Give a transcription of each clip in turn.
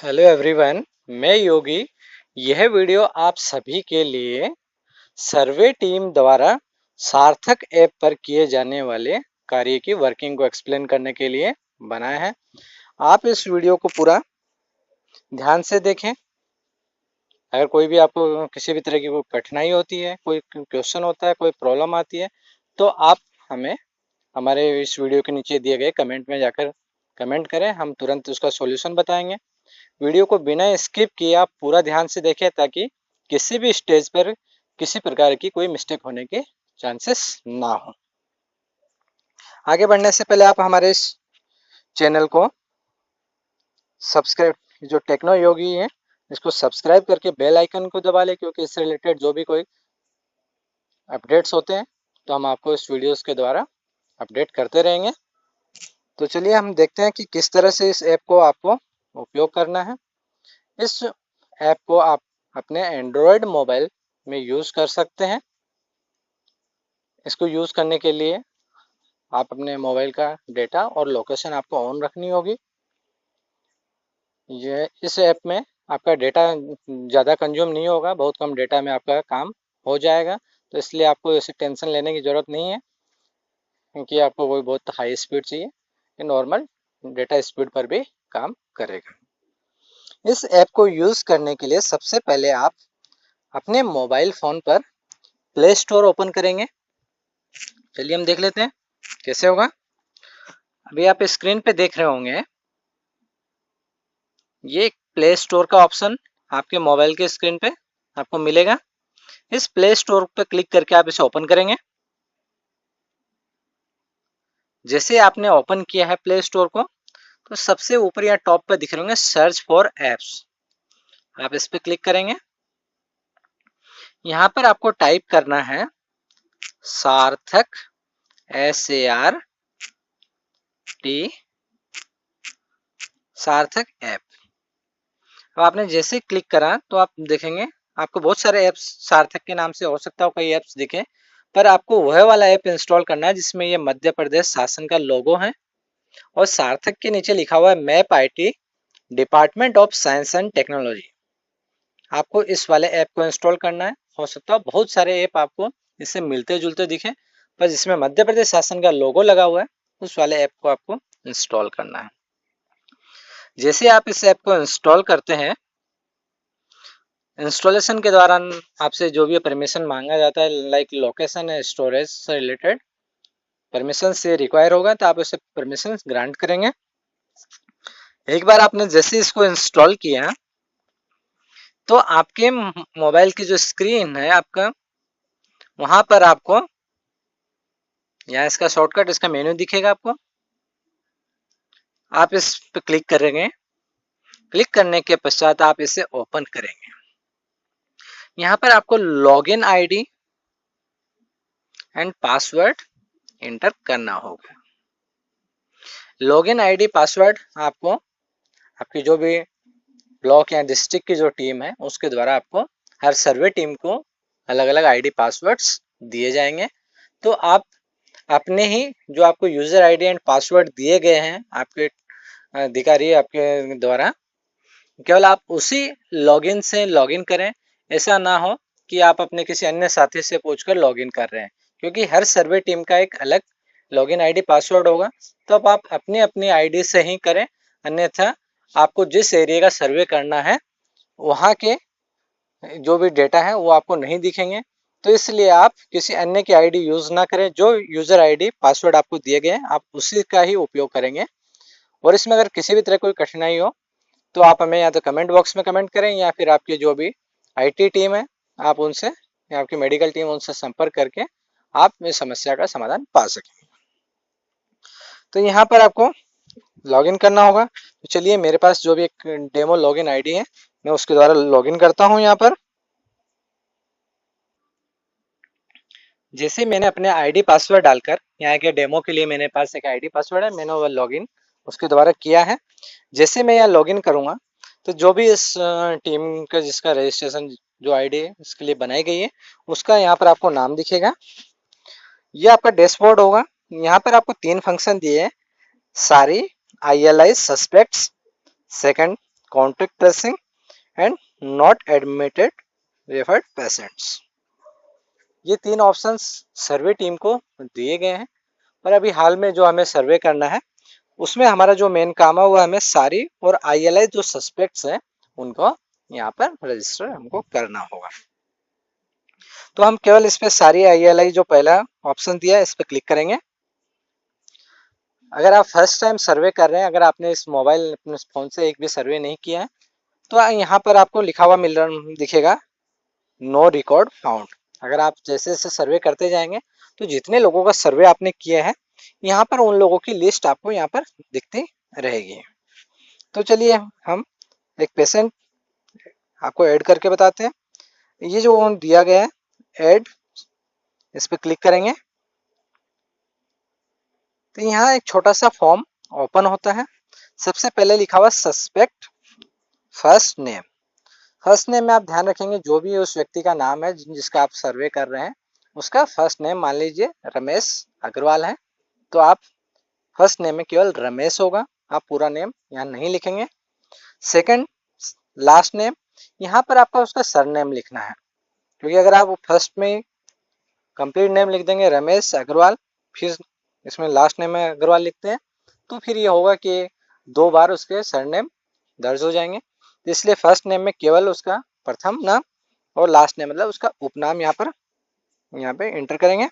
Hello everyone, मैं योगी। यह video आप सभी के लिए सर्वे टीम द्वारा सार्थक ऐप पर किए जाने वाले कार्य की वर्किंग को एक्सप्लेन करने के लिए बनाया है। आप इस वीडियो को पूरा ध्यान से देखें। अगर कोई भी आपको किसी भी तरह की कोई कठिनाई होती है, कोई क्वेश्चन होता है, कोई प्रॉब्लम आती है, तो आप हमें हमारे इस वीडियो के नीचे दिए गए कमेंट में जाकर कमेंट करें। हम तुरंत उसका सॉल्यूशन बताएंगे। वीडियो को बिना स्किप किए आप पूरा ध्यान से देखें ताकि किसी भी स्टेज पर किसी प्रकार की कोई मिस्टेक होने के चांसेस ना हो। आगे बढ़ने से पहले आप हमारे इस चैनल को सब्सक्राइब, जो टेक्नो योगी है, इसको सब्सक्राइब करके बेल आइकन को दबा लें, क्योंकि इससे रिलेटेड जो भी कोई अपडेट्स होते हैं तो हम आपको इस वीडियोस के द्वारा अपडेट करते रहेंगे। तो चलिए हम देखते हैं कि किस तरह से इस ऐप को आपको उपयोग करना है। इस ऐप को आप अपने एंड्रॉयड मोबाइल में यूज़ कर सकते हैं। इसको यूज़ करने के लिए आप अपने मोबाइल का डेटा और लोकेशन आपको ऑन रखनी होगी। ये इस ऐप में आपका डेटा ज़्यादा कंज्यूम नहीं होगा, बहुत कम डेटा में आपका काम हो जाएगा। तो इसलिए आपको ऐसे टेंशन लेने की ज़रूरत नहीं है, क्योंकि आपको कोई बहुत हाई स्पीड चाहिए। ये नॉर्मल डेटा स्पीड पर भी काम करेगा। इस ऐप को यूज़ करने के लिए सबसे पहले आप अपने मोबाइल फ़ोन पर प्ले स्टोर ओपन करेंगे। चलिए हम देख लेते हैं कैसे होगा। अभी आप स्क्रीन पे देख रहे होंगे, ये प्ले स्टोर का ऑप्शन आपके मोबाइल के स्क्रीन पे आपको मिलेगा। इस प्ले स्टोर पे क्लिक करके आप इसे ओपन करेंगे। जैसे आपने ओपन किया है प्ले स्टोर को, तो सबसे ऊपर या टॉप पे दिख रहे होंगे सर्च फॉर एप्स। आप इस पे क्लिक करेंगे। यहाँ पर आपको टाइप करना है सार्थक, SART, सार्थक ऐप। अब आपने जैसे क्लिक करा तो आप देखेंगे आपको बहुत सारे ऐप्स सार्थक के नाम से, हो सकता हो कई ऐप्स दिखे, पर आपको वह वाला ऐप इंस्टॉल करना है जिसमें ये मध्य प्रदेश शासन का लोगो है और सार्थक के नीचे लिखा हुआ है map IT, department of science and technology. आपको इस वाले ऐप को इंस्टॉल करना है। हो सकता है बहुत सारे ऐप आपको इससे मिलते जुलते दिखे, पर जिसमें मध्य प्रदेश शासन का लोगो लगा हुआ है उस वाले ऐप को आपको इंस्टॉल करना है। जैसे आप इस ऐप को इंस्टॉल करते हैं, इंस्टॉलेशन के दौरान आपसे जो भी परमिशन मांगा जाता है, लाइक लोकेशन है, स्टोरेज से रिलेटेड परमिशन से रिक्वायर होगा, तो आप उसे परमिशन ग्रांट करेंगे। एक बार आपने जैसे इसको इंस्टॉल किया तो आपके मोबाइल की जो स्क्रीन है आपका, वहां पर आपको यहाँ इसका शॉर्टकट, इसका मेन्यू दिखेगा आपको। आप इस पे क्लिक करेंगे। क्लिक करने के पश्चात आप इसे ओपन करेंगे। यहाँ पर आपको login ID and password enter करना होगा। लॉगिन आईडी पासवर्ड आपको आपकी जो भी ब्लॉक या डिस्ट्रिक्ट की जो टीम है उसके द्वारा आपको, हर सर्वे टीम को अलग अलग आईडी पासवर्ड्स दिए जाएंगे। तो आप अपने ही जो आपको यूजर आईडी एंड पासवर्ड दिए गए हैं आपके अधिकारी आपके द्वारा, केवल आप उसी लॉगिन से लॉगिन करें। ऐसा ना हो कि आप अपने किसी अन्य साथी से पूछकर लॉगिन कर रहे हैं, क्योंकि हर सर्वे टीम का एक अलग लॉगिन आईडी पासवर्ड होगा। तो अब आप अपनी अपनी आईडी से ही करें, अन्यथा आपको जिस एरिया का सर्वे करना है वहाँ के जो भी डेटा है वो आपको नहीं दिखेंगे। तो इसलिए आप किसी अन्य की आईडी यूज ना करें। जो यूजर आईडी पासवर्ड आपको दिए गए हैं आप उसी का ही उपयोग करेंगे। और इसमें अगर किसी भी तरह कोई कठिनाई हो तो आप हमें या तो कमेंट बॉक्स में कमेंट करें, या फिर आपकी जो भी IT टीम है आप उनसे, या आपकी मेडिकल टीम उनसे संपर्क करके आप इस समस्या का समाधान पा सकेंगे। तो यहाँ पर आपको लॉगिन करना होगा। तो चलिए मेरे पास जो भी एक डेमो लॉगिन आईडी है मैं उसके द्वारा लॉगिन करता हूँ। यहाँ पर जैसे मैंने अपने आईडी पासवर्ड डालकर, यहाँ के डेमो के लिए मेरे पास एक आईडी पासवर्ड है, मैंने वो लॉगिन उसके द्वारा किया है। जैसे मैं यहाँ लॉगिन करूँगा तो जो भी इस टीम का जिसका रजिस्ट्रेशन जो आईडी है इसके लिए बनाई गई है उसका यहाँ पर आपको नाम दिखेगा। ये आपका डैशबोर्ड होगा। यहाँ पर आपको 3 फंक्शन दिए हैं, सारी, ILI, suspects, second contact tracing and not admitted referred patients. ये 3 ऑप्शंस सर्वे टीम को दिए गए हैं। और अभी हाल में जो हमें सर्वे करना है उसमें हमारा जो मेन काम है वो हमें सारी और ILI जो सस्पेक्ट्स हैं उनको यहाँ पर रजिस्टर हमको करना होगा। तो हम केवल इस पे सारी ILI जो पहला ऑप्शन दिया है इस पे क्लिक करेंगे। अगर आप फर्स्ट टाइम सर्वे कर रहे हैं, अगर आपने इस मोबाइल अपने फोन से एक भी सर्वे नहीं किया है तो यहाँ पर आपको लिखा हुआ दिखेगा नो रिकॉर्ड फाउंड। अगर आप जैसे जैसे सर्वे करते जाएंगे तो जितने लोगों का सर्वे आपने किया है यहाँ पर उन लोगों की लिस्ट आपको यहाँ पर दिखती रहेगी। तो चलिए हम एक पेशेंट आपको ऐड करके बताते हैं। ये जो दिया गया है ऐड, इस पर क्लिक करेंगे तो यहाँ एक छोटा सा फॉर्म ओपन होता है। सबसे पहले लिखा हुआ suspect first name. First name में आप ध्यान रखेंगे जो भी उस व्यक्ति का नाम है जिसका आप सर्वे कर रहे हैं उसका फर्स्ट नेम, मान लीजिए रमेश अग्रवाल है तो आप फर्स्ट नेम में केवल रमेश होगा, आप पूरा नेम यहाँ नहीं लिखेंगे। सेकंड लास्ट नेम, यहाँ पर आपका उसका सरनेम लिखना है, क्योंकि अगर आप फर्स्ट में कंप्लीट नेम लिख देंगे रमेश अग्रवाल फिर इसमें लास्ट नेम में अग्रवाल लिखते हैं तो फिर ये होगा कि 2 बार उसके सरनेम दर्ज हो जाएंगे। इसलिए फर्स्ट नेम में केवल उसका प्रथम नाम और लास्ट नेम मतलब उसका उपनाम यहाँ पे एंटर करेंगे।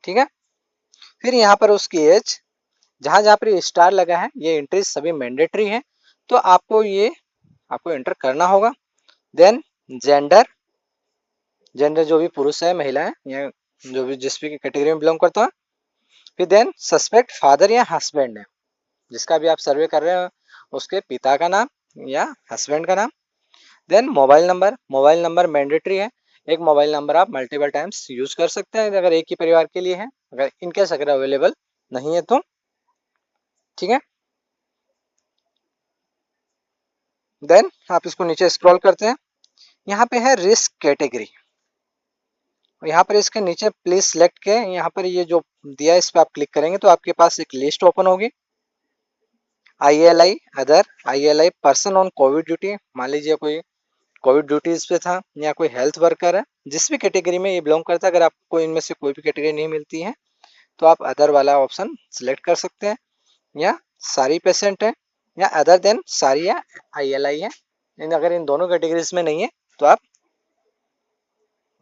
ठीक है, फिर यहाँ पर उसकी एज, जहाँ जहाँ पर स्टार लगा है ये एंट्रीज सभी मैंडेटरी है तो आपको एंटर करना होगा। देन जेंडर, जेंडर जो भी पुरुष है महिला है या जो भी जिस भी कैटेगरी में बिलोंग करता है। फिर देन सस्पेक्ट फादर या हस्बैंड है, जिसका भी आप सर्वे कर रहे हो उसके पिता का नाम या हस्बैंड का नाम। देन मोबाइल नंबर मैंडेटरी है, एक मोबाइल नंबर आप मल्टीपल टाइम्स यूज कर सकते हैं अगर एक ही परिवार के लिए है, अगर इनकेस अगर अवेलेबल नहीं है तो। ठीक है, देन आप इसको नीचे स्क्रॉल करते हैं, यहाँ पे है रिस्क कैटेगरी, यहाँ पर इसके नीचे प्लीज सिलेक्ट के यहाँ पर ये जो दिया है इस पर आप क्लिक करेंगे तो आपके पास एक लिस्ट ओपन होगी। ILI other, ILI person on Covid duty, मान लीजिए कोई कोविड ड्यूटीज पे था या कोई हेल्थ वर्कर है, जिस भी कैटेगरी में ये बिलोंग करता है, अगर आपको इनमें से कोई भी कैटेगरी नहीं मिलती है तो आप अदर वाला ऑप्शन सिलेक्ट कर सकते हैं, या सारी पेशेंट है या अदर देन सारी या ILI है। अगर इन दोनों कैटेगरीज में नहीं है तो आप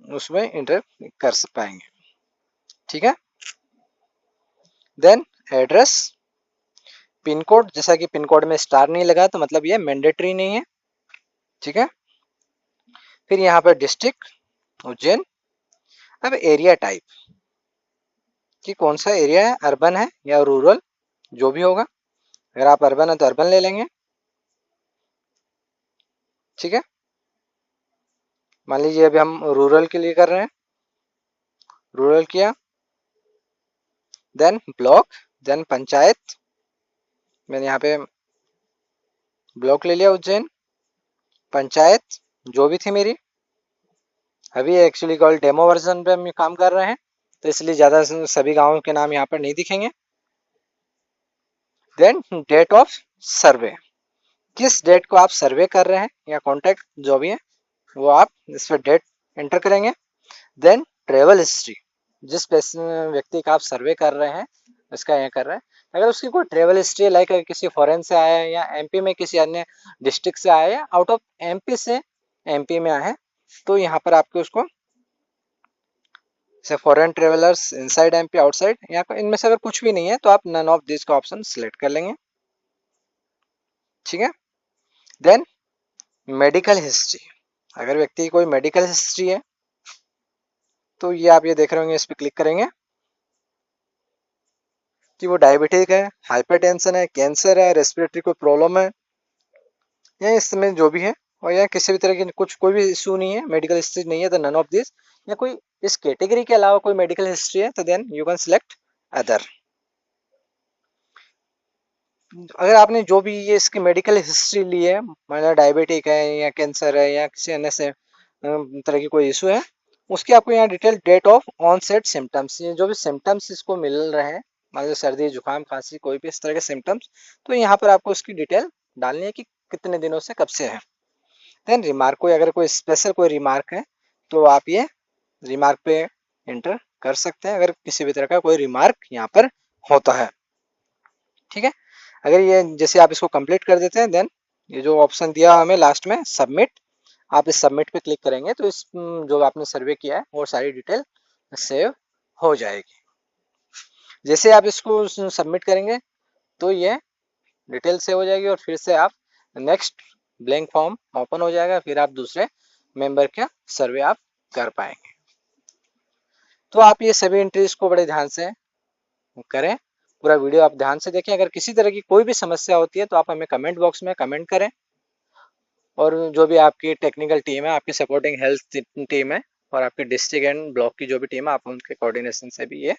उसमें इंटर कर पाएंगे। ठीक है, देन एड्रेस, पिन कोड, जैसा कि पिन कोड में स्टार नहीं लगा तो मतलब ये मैंडेटरी नहीं है। ठीक है, फिर यहाँ पर डिस्ट्रिक्ट उज्जैन। अब एरिया टाइप कि कौन सा एरिया है, अर्बन है या रूरल, जो भी होगा, अगर आप अर्बन है तो अर्बन ले लेंगे। ठीक है, मान लीजिए अभी हम रूरल के लिए कर रहे हैं, रूरल किया, देन ब्लॉक, देन पंचायत, मैंने यहाँ पे ब्लॉक ले लिया उज्जैन, पंचायत जो भी थी मेरी, अभी एक्चुअली कॉल डेमो वर्जन पे हम काम कर रहे हैं तो इसलिए ज़्यादा सभी गांवों के नाम यहाँ पर नहीं दिखेंगे। देन डेट ऑफ सर्वे, किस डेट को आप सर्वे कर रहे हैं या कॉन्टैक्ट जो भी है वो आप इस पर डेट एंटर करेंगे। देन ट्रेवल हिस्ट्री, जिस व्यक्ति का आप सर्वे कर रहे हैं उसका यहाँ कर रहे हैं, अगर उसकी कोई ट्रेवल हिस्ट्री लाइक किसी फॉरेन से आया है या MP में किसी अन्य डिस्ट्रिक्ट से आया है या आउट ऑफ MP से MP में आया है तो यहाँ पर आपको उसको से foreign travellers inside MP outside, यहाँ पर इनमें से अगर कुछ भी नहीं है तो आप नन ऑफ दिस का ऑप्शन सिलेक्ट कर लेंगे। ठीक है, देन मेडिकल हिस्ट्री, अगर व्यक्ति की कोई मेडिकल हिस्ट्री है तो ये आप ये देख रहे होंगे, इस पर क्लिक करेंगे कि वो डायबिटिक है, हाइपरटेंशन है, कैंसर है, रेस्पिरेटरी कोई प्रॉब्लम है या इसमें जो भी है, और या किसी भी तरह की कोई भी इशू नहीं है, मेडिकल हिस्ट्री नहीं है तो नन ऑफ दिस, या कोई इस कैटेगरी के अलावा कोई मेडिकल हिस्ट्री है तो then you can select other. अगर आपने जो भी ये इसकी मेडिकल हिस्ट्री ली है, मतलब डायबिटिक है या कैंसर है या किसी अन्य से तरह की कोई इशू है, उसकी आपको यहाँ detail, date of onset symptoms, ये जो भी सिम्टम्स इसको मिल रहे हैं, मान लो सर्दी जुकाम खांसी कोई भी इस तरह के सिम्टम्स, तो यहाँ पर आपको उसकी डिटेल डालनी है कि कितने दिनों से कब से है। देन रिमार्क, कोई अगर कोई स्पेशल कोई रिमार्क है तो आप ये रिमार्क पे एंटर कर सकते हैं, अगर किसी भी तरह का कोई रिमार्क यहाँ पर होता है। ठीक है, अगर ये जैसे आप इसको कंप्लीट कर देते हैं, देन ये जो ऑप्शन दिया हमें लास्ट में सबमिट, आप इस सबमिट पे क्लिक करेंगे तो इस जो आपने सर्वे किया है वो सारी डिटेल सेव हो जाएगी। जैसे आप इसको सबमिट करेंगे तो ये डिटेल सेव हो जाएगी और फिर से आप नेक्स्ट ब्लैंक फॉर्म ओपन हो जाएगा, फिर आप दूसरे मेंबर का सर्वे आप कर पाएंगे। तो आप ये सभी एंट्रीज को बड़े ध्यान से करें, पूरा वीडियो आप ध्यान से देखें। अगर किसी तरह की कोई भी समस्या होती है तो आप हमें कमेंट बॉक्स में कमेंट करें, और जो भी आपकी टेक्निकल टीम है, आपकी सपोर्टिंग हेल्थ टीम है और आपकी डिस्ट्रिक्ट एंड ब्लॉक की जो भी टीम है, आप उनके कोऑर्डिनेशन से भी ये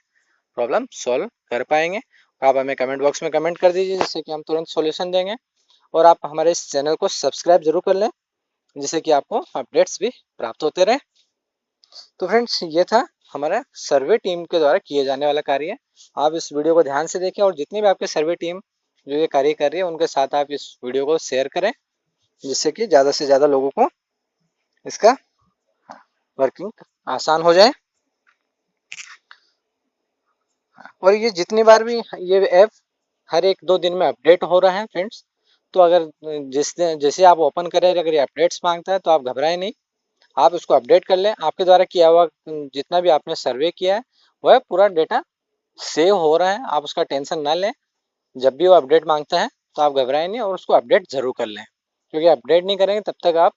प्रॉब्लम सॉल्व कर पाएंगे। आप हमें कमेंट बॉक्स में कमेंट कर दीजिए जिससे कि हम तुरंत सॉल्यूशन देंगे, और आप हमारे इस चैनल को सब्सक्राइब जरूर कर लें जिससे कि आपको अपडेट्स भी प्राप्त होते रहे। तो फ्रेंड्स, ये था हमारा सर्वे टीम के द्वारा किए जाने वाला कार्य। आप इस वीडियो को ध्यान से देखें और जितनी भी आपके सर्वे टीम जो ये कार्य कर रही है उनके साथ आप इस वीडियो को शेयर करें जिससे कि ज़्यादा से ज़्यादा लोगों को इसका वर्किंग आसान हो जाए। और ये जितनी बार भी ये ऐप हर 1-2 दिन में अपडेट हो रहा है फ्रेंड्स, तो अगर जैसे आप ओपन करें अगर ये अपडेट्स मांगता है तो आप घबराएं नहीं, आप इसको अपडेट कर लें। आपके द्वारा किया हुआ जितना भी आपने सर्वे किया है वह पूरा डेटा सेव हो रहा है, आप उसका टेंशन ना लें। जब भी वो अपडेट मांगता है तो आप घबराएं नहीं और उसको अपडेट जरूर कर लें, क्योंकि अपडेट नहीं करेंगे तब तक आप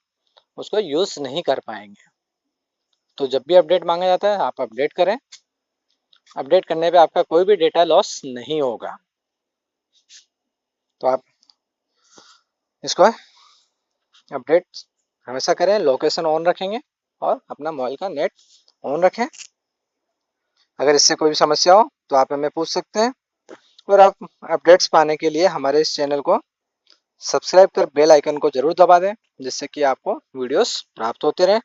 उसको यूज़ नहीं कर पाएंगे। तो जब भी अपडेट मांगा जाता है आप अपडेट करें, अपडेट करने पे आपका कोई भी डेटा लॉस नहीं होगा। तो आप इसको अपडेट हमेशा करें, लोकेशन ऑन रखेंगे और अपना मोबाइल का नेट ऑन रखें। अगर इससे कोई भी समस्या हो तो आप हमें पूछ सकते हैं, और आप अपडेट्स पाने के लिए हमारे इस चैनल को सब्सक्राइब कर बेल आइकन को जरूर दबा दें जिससे कि आपको वीडियोस प्राप्त होते रहें।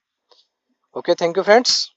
Okay, thank you friends.